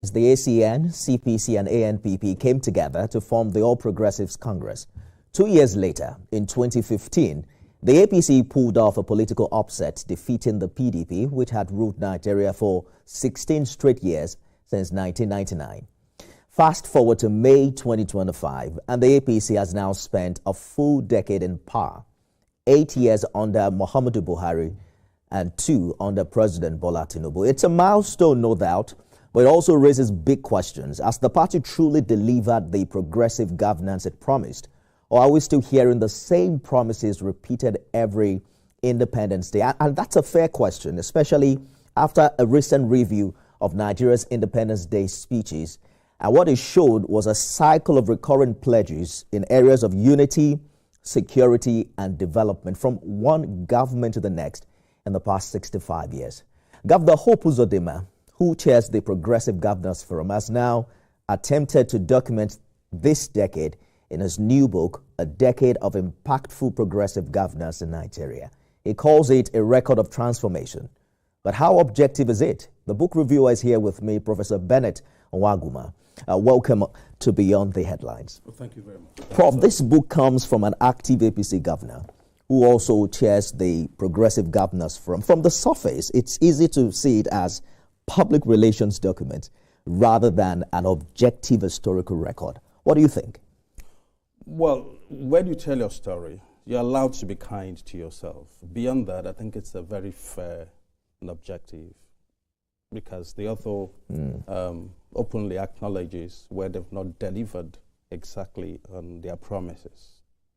The ACN, CPC, and ANPP came together to form the All Progressives Congress. 2 years later, in 2015, the APC pulled off a political upset, defeating the PDP, which had ruled Nigeria for 16 straight years since 1999. Fast forward to May 2025, and the APC has now spent a full decade in power, 8 years under Muhammadu Buhari and 2 under President Bola Tinubu. It's a milestone, no doubt, but it also raises big questions. Has the party truly delivered the progressive governance it promised? Or are we still hearing the same promises repeated every Independence Day? And that's a fair question, especially after a recent review of Nigeria's Independence Day speeches. And what it showed was a cycle of recurring pledges in areas of unity, security, and development from one government to the next in the past 65 years. Governor Hope Uzodimma, who chairs the Progressive Governors Forum, has now attempted to document this decade in his new book, A Decade of Impactful Progressive Governance in Nigeria. He calls it a record of transformation. But how objective is it? The book reviewer is here with me, Professor Bennett Nwanguma. Welcome to Beyond the Headlines. Well, thank you very much. Prof, this book comes from an active APC governor who also chairs the Progressive Governors Forum. From the surface, it's easy to see it as public relations document rather than an objective historical record. What do you think? Well, when you tell your story, you're allowed to be kind to yourself. Beyond that, I think it's a very fair and objective, because the author openly acknowledges where they've not delivered exactly on their promises.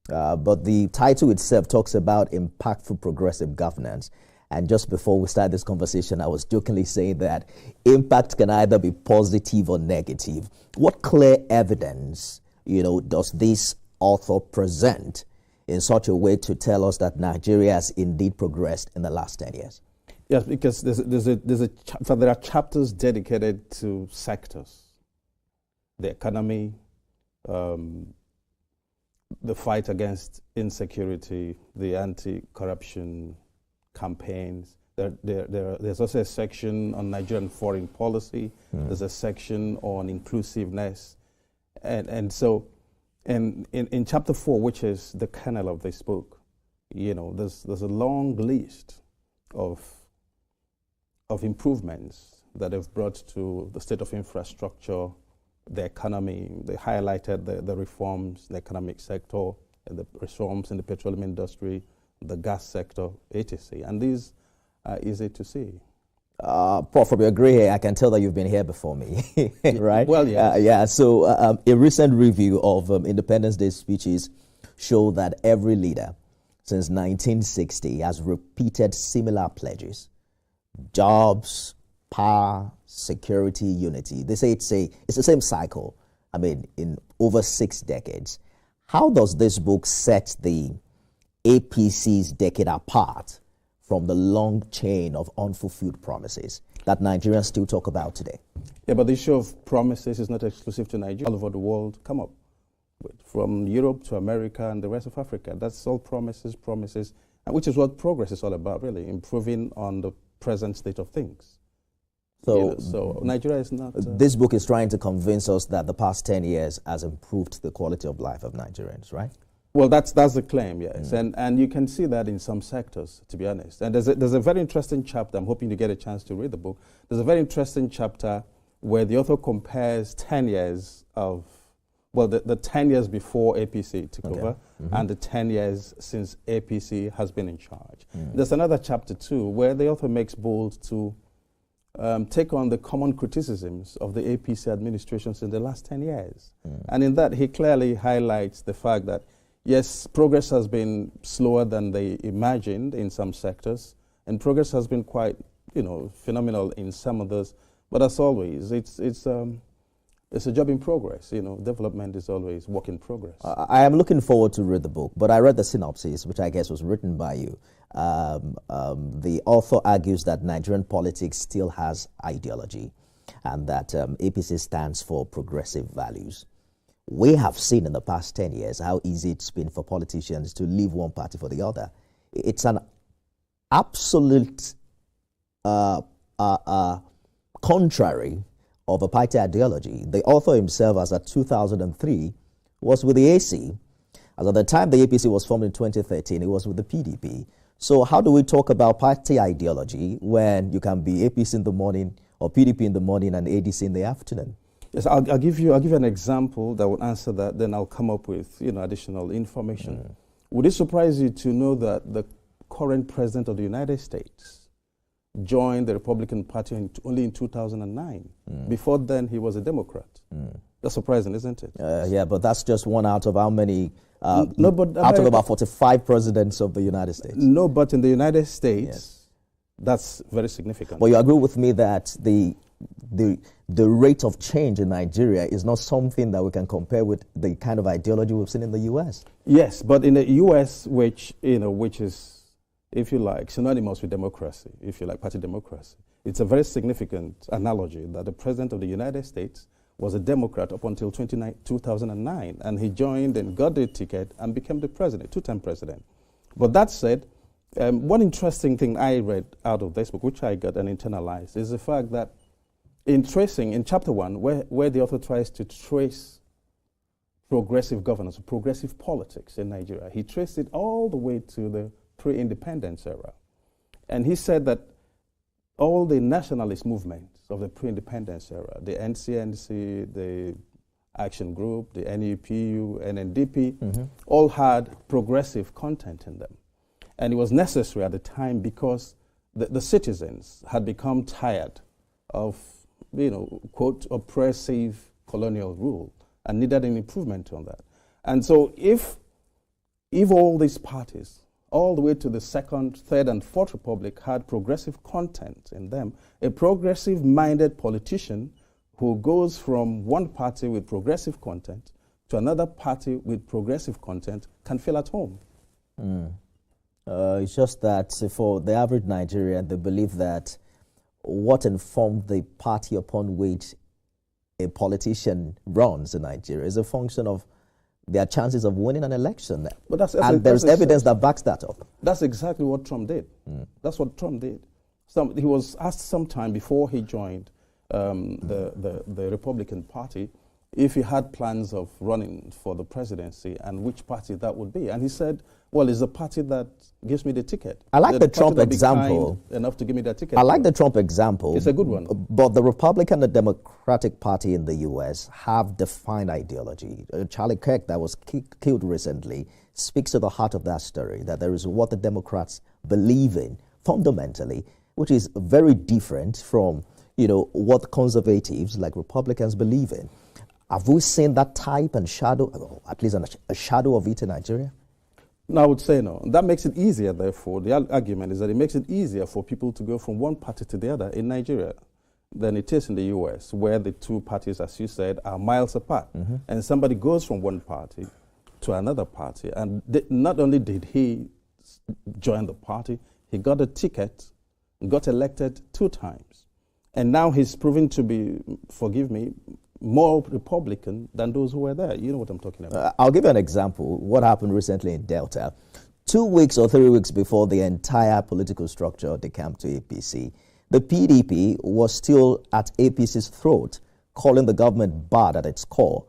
But the title itself talks about impactful progressive governance. And just before we start this conversation, I was jokingly saying that impact can either be positive or negative. What clear evidence, does this author present in such a way to tell us that Nigeria has indeed progressed in the last 10 years? Yes, because there are chapters dedicated to sectors: the economy, the fight against insecurity, the anti-corruption campaigns. There's also a section on Nigerian foreign policy. There's a section on inclusiveness, and so in chapter 4, which is the kernel of this book, there's a long list of improvements that have brought to the state of infrastructure, the economy. They highlighted the reforms in the economic sector, and the reforms in the petroleum industry, the gas sector, etc. And these are easy to see. Prof, from your gray hair, I can tell that you've been here before me, right? Well, yes. So a recent review of Independence Day speeches show that every leader since 1960 has repeated similar pledges: jobs, power, security, unity. They say it's the same cycle, in over 6 decades. How does this book set the APC's decade apart from the long chain of unfulfilled promises that Nigerians still talk about today? Yeah, but the issue of promises is not exclusive to Nigeria. All over the world come up, from Europe to America and the rest of Africa. That's all promises, which is what progress is all about, really, improving on the present state of things. So Nigeria is not... this book is trying to convince us that the past 10 years has improved the quality of life of Nigerians, right? Well, that's the claim, yes. And you can see that in some sectors, to be honest. And there's a very interesting chapter. I'm hoping to get a chance to read the book. There's a very interesting chapter where the author compares 10 years of, the 10 years before APC took over and the 10 years since APC has been in charge. There's another chapter too where the author makes bold to take on the common criticisms of the APC administrations in the last 10 years. And in that, he clearly highlights the fact that, yes, progress has been slower than they imagined in some sectors, and progress has been quite, phenomenal in some others. But as always, it's a job in progress. Development is always work in progress. I am looking forward to read the book, but I read the synopsis, which I guess was written by you. The author argues that Nigerian politics still has ideology and that APC stands for progressive values. We have seen in the past 10 years how easy it's been for politicians to leave one party for the other. It's an absolute contrary of a party ideology. The author himself, as at 2003, was with the AC. As at the time the APC was formed in 2013, it was with the PDP. So how do we talk about party ideology when you can be APC in the morning or PDP in the morning and ADC in the afternoon? Yes, I'll give you an example that will answer that. Then I'll come up with additional information. Would it surprise you to know that the current president of the United States joined the Republican Party only in 2009? Before then, he was a Democrat. That's surprising, isn't it? Yeah, but that's just one out of how many? Out of about 45 presidents of the United States. No, but in the United States, that's very significant. But you agree with me that the rate of change in Nigeria is not something that we can compare with the kind of ideology we've seen in the U.S.? Yes, but in the U.S., which is, if you like, synonymous with democracy, if you like, party democracy, it's a very significant analogy that the president of the United States was a Democrat up until 2009, and he joined and got the ticket and became the president, two-time president. But that said, one interesting thing I read out of this book, which I got and internalized, is the fact that in chapter 1, where the author tries to trace progressive governance, progressive politics in Nigeria, he traced it all the way to the pre-independence era. And he said that all the nationalist movements of the pre-independence era, the NCNC, the Action Group, the NUPU, NNDP, all had progressive content in them. And it was necessary at the time because the citizens had become tired of, quote, oppressive colonial rule and needed an improvement on that. And so if all these parties, all the way to the Second, Third, and Fourth Republic, had progressive content in them, a progressive-minded politician who goes from one party with progressive content to another party with progressive content can feel at home. It's just that for the average Nigerian, they believe that what informed the party upon which a politician runs in Nigeria is a function of their chances of winning an election. But there's evidence that backs that up. That's exactly what Trump did. That's what Trump did. He was asked sometime before he joined the Republican Party if he had plans of running for the presidency and which party that would be. And he said, well, it's the party that gives me the ticket. I like the Trump example. Enough to give me that ticket. I like the Trump example. It's a good one. But the Republican and Democratic Party in the U.S. have defined ideology. Charlie Kirk, that was killed recently, speaks to the heart of that story, that there is what the Democrats believe in fundamentally, which is very different from what conservatives like Republicans believe in. Have we seen that type and shadow, or at least a shadow of it in Nigeria? No, I would say no. That makes it easier, therefore. The argument is that it makes it easier for people to go from one party to the other in Nigeria than it is in the U.S., where the two parties, as you said, are miles apart. And somebody goes from one party to another party. And not only did he join the party, he got a ticket, got elected 2 times. And now he's proven to be, forgive me, more Republican than those who were there. You know what I'm talking about. I'll give you an example. What happened recently in Delta. 2 weeks or 3 weeks before the entire political structure decamped to APC, the PDP was still at APC's throat, calling the government bad at its core,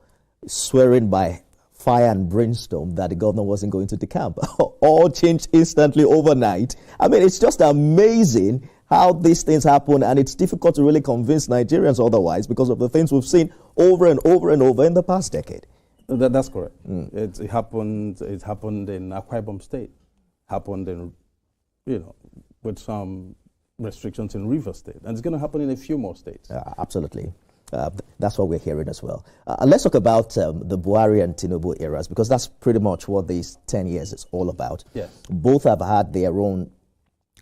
swearing by fire and brimstone that the government wasn't going to decamp. All changed instantly overnight. I mean, it's just amazing how these things happen, and it's difficult to really convince Nigerians otherwise because of the things we've seen over and over and over in the past decade. That's correct. It happened in Akwa Ibom State, happened in, with some restrictions in Rivers State, and it's going to happen in a few more states. Absolutely. That's what we're hearing as well. Let's talk about the Buhari and Tinubu eras, because that's pretty much what these 10 years is all about. Yes. Both have had their own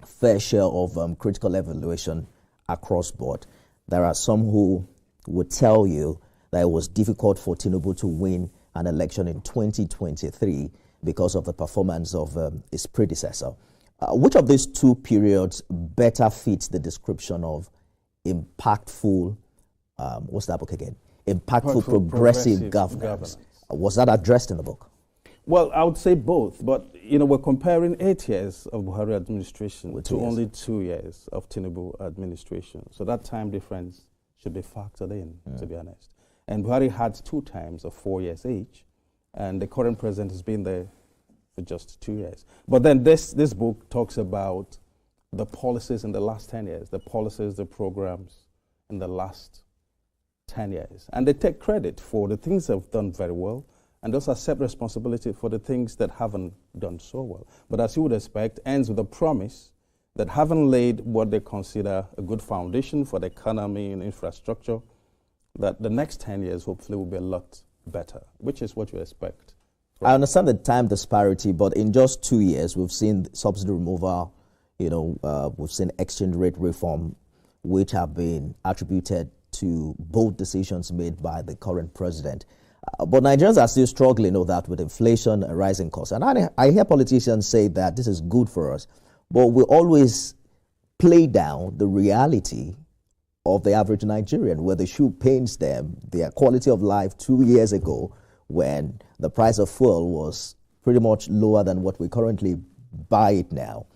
fair share of critical evaluation across board. There are some who would tell you that it was difficult for Tinubu to win an election in 2023 because of the performance of his predecessor. Which of these two periods better fits the description of impactful, what's that book again? Impactful progressive governance. Was that addressed in the book? Well, I would say both, but we're comparing 8 years of Buhari administration to only 2 years of Tinubu administration. So that time difference should be factored in, to be honest. And Buhari had 2 terms of 4 years each, and the current president has been there for just 2 years. But then this book talks about the policies in the last 10 years, the policies, the programs in the last 10 years. And they take credit for the things they've done very well, and also accept responsibility for the things that haven't done so well. But as you would expect, ends with a promise that having laid what they consider a good foundation for the economy and infrastructure, that the next 10 years hopefully will be a lot better, which is what you expect. I understand the time disparity, but in just 2 years, we've seen subsidy removal, we've seen exchange rate reform, which have been attributed to bold decisions made by the current president. But Nigerians are still struggling with that, with inflation and rising costs. And I hear politicians say that this is good for us, but we always play down the reality of the average Nigerian, where the shoe pains them, their quality of life 2 years ago, when the price of fuel was pretty much lower than what we currently buy it now.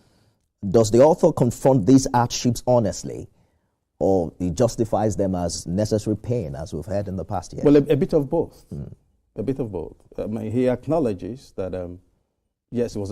Does the author confront these hardships honestly, or he justifies them as necessary pain, as we've heard in the past year? Well, a bit of both. A bit of both. He acknowledges that, yes, it was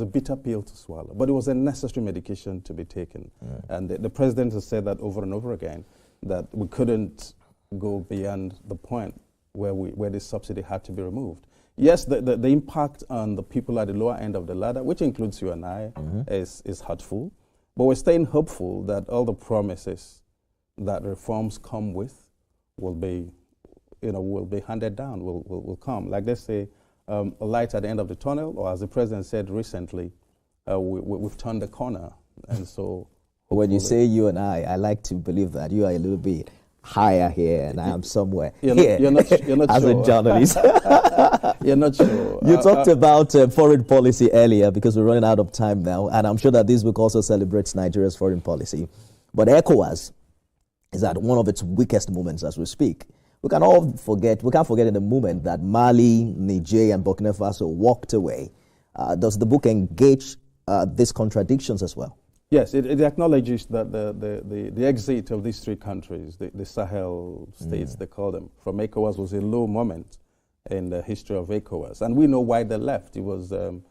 a bitter pill to swallow, but it was a necessary medication to be taken. And the president has said that over and over again, that we couldn't go beyond the point where this subsidy had to be removed. Yes, the impact on the people at the lower end of the ladder, which includes you and I, is hurtful. But we're staying hopeful that all the promises that reforms come with will be handed down, will come. Like they say, a light at the end of the tunnel, or as the president said recently, we've turned the corner. And so, when you say you and I like to believe that you are a little bit higher here and I am somewhere here. You're not as sure. a journalist. You're not sure. You talked about foreign policy earlier, because we're running out of time now, and I'm sure that this book also celebrates Nigeria's foreign policy. But ECOWAS is at one of its weakest moments as we speak. We can't forget in the moment that Mali, Niger, and Burkina Faso walked away. Does the book engage these contradictions as well? Yes, it acknowledges that the exit of these 3 countries, the Sahel states, they call them, from ECOWAS was a low moment in the history of ECOWAS. And we know why they left. It was the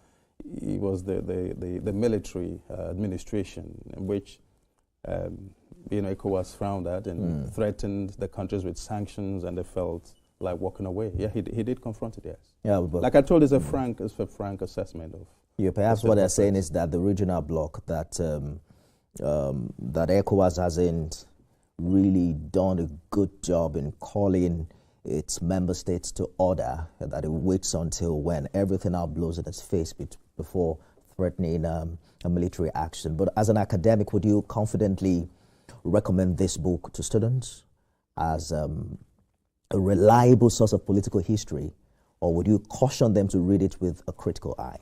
military administration, in which ECOWAS frowned at and threatened the countries with sanctions, and they felt like walking away. Yeah, he did confront it, yes. Yeah, but like I told, it's a frank assessment of. Yeah, perhaps what they're saying is that the regional bloc, that ECOWAS hasn't really done a good job in calling its member states to order, that it waits until when everything now blows in its face before threatening a military action. But as an academic, would you confidently recommend this book to students as a reliable source of political history, or would you caution them to read it with a critical eye?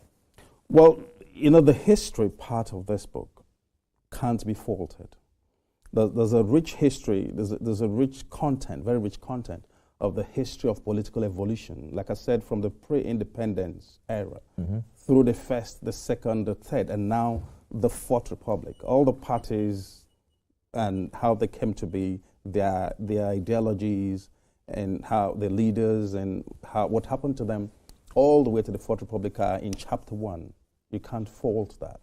Well, the history part of this book can't be faulted. There's a rich history, there's a rich content, very rich content of the history of political evolution. Like I said, from the pre-independence era, through the first, the second, the third, and now the Fourth Republic. All the parties and how they came to be, their ideologies, and how the leaders and what happened to them, all the way to the Fourth Republic are in chapter 1. You can't fault that.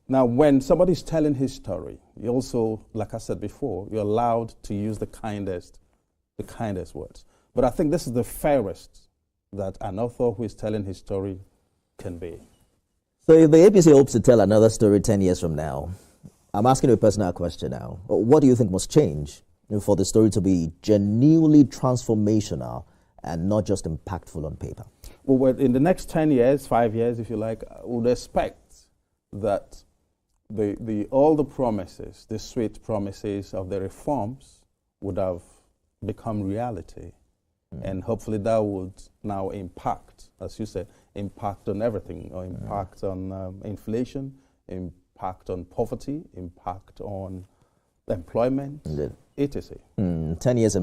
Now, when somebody's telling his story, you also, like I said before, you're allowed to use the kindest words. But I think this is the fairest that an author who is telling his story can be. So if the APC hopes to tell another story 10 years from now, I'm asking you a personal question now. What do you think must change for the story to be genuinely transformational and not just impactful on paper? Well, in the next 10 years, 5 years, if you like, I would expect that all the promises, the sweet promises of the reforms would have become reality. And hopefully that would now impact, as you said, impact on everything, or impact on inflation, impact on poverty, impact on employment, etc. 10 years